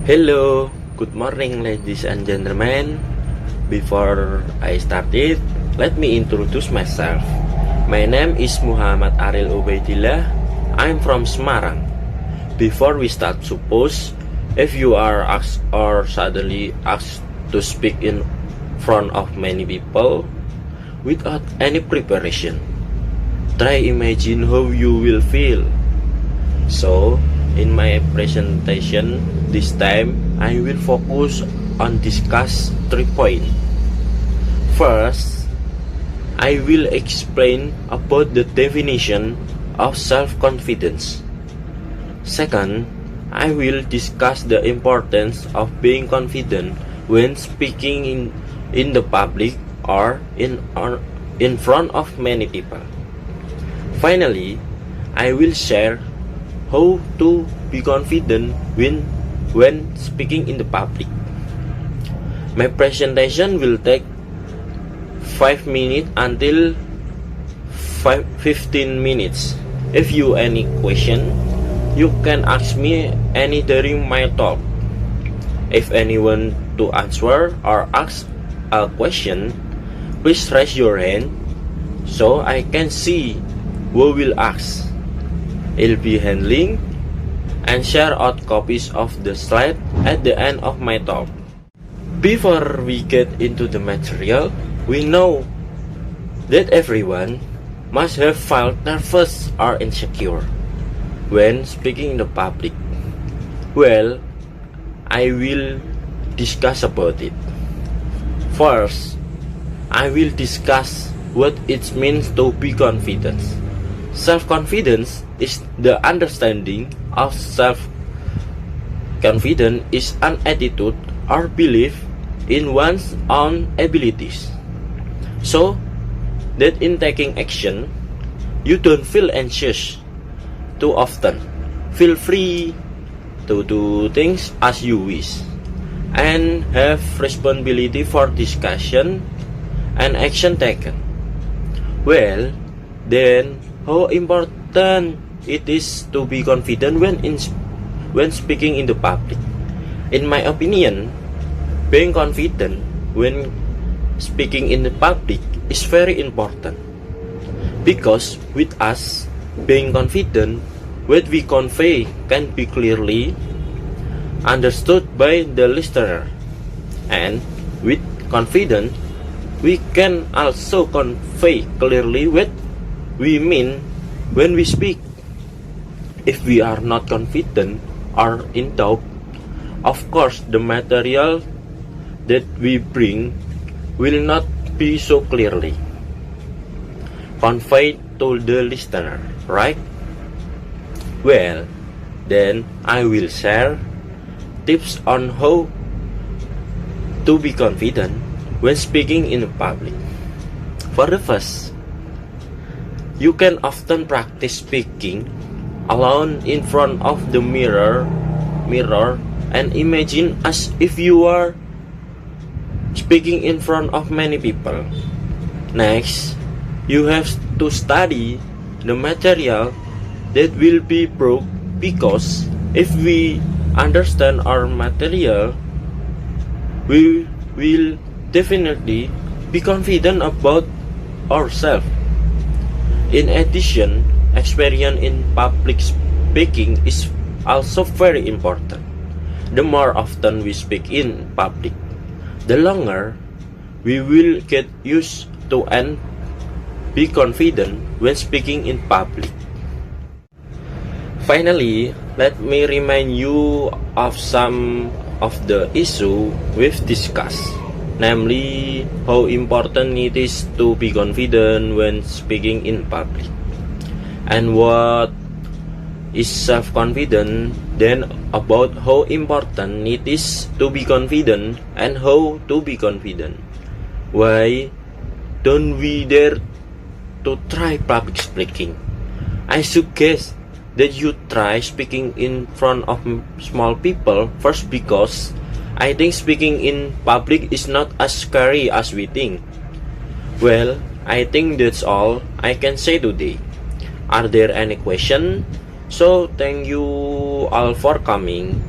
Hello, good morning ladies and gentlemen. Before I start it, let me introduce myself. My name is Muhammad Aril Ubaidillah. I'm from Semarang. Before we start, suppose if you are asked or suddenly asked to speak in front of many people without any preparation, try imagine how you will feel. So, in my presentation this time, I will focus on discuss 3 points. First, I will explain about the definition of self-confidence. Second, I will discuss the importance of being confident when speaking in the public or in front of many people. Finally, I will share how to be confident when speaking in the public. My presentation will take 5 minutes until 15 minutes. If you any question, you can ask me any during my talk. If anyone to answer or ask a question, please raise your hand so I can see who will ask. I'll be handling and share out copies of the slide at the end of my talk. Before we get into the material, we know that everyone must have felt nervous or insecure when speaking in the public. Well, I will discuss about it. First, I will discuss what it means to be confident. Self-confidence is the understanding of self-confidence is an attitude or belief in one's own abilities, so that in taking action, you don't feel anxious too often. Feel free to do things as you wish and have responsibility for discussion and action taken. Well, then how important it is to be confident when speaking in the public. In my opinion, being confident when speaking in the public is very important, because with us being confident, what we convey can be clearly understood by the listener, and with confidence we can also convey clearly what we mean when we speak. If we are not confident or in doubt, of course the material that we bring will not be so clearly conveyed to the listener, right? Well, then I will share tips on how to be confident when speaking in public. For the first, you can often practice speaking alone in front of the mirror and imagine as if you are speaking in front of many people. Next, you have to study the material that will be brought, because if we understand our material, we will definitely be confident about ourselves. In addition, experience in public speaking is also very important. The more often we speak in public, the longer we will get used to and be confident when speaking in public. Finally, let me remind you of some of the issues we've discussed, namely how important it is to be confident when speaking in public, and what is self-confidence, then about how important it is to be confident and how to be confident. Why don't we dare to try public speaking? I suggest that you try speaking in front of small people first, because I think speaking in public is not as scary as we think. Well, I think that's all I can say today. Are there any questions? So thank you all for coming.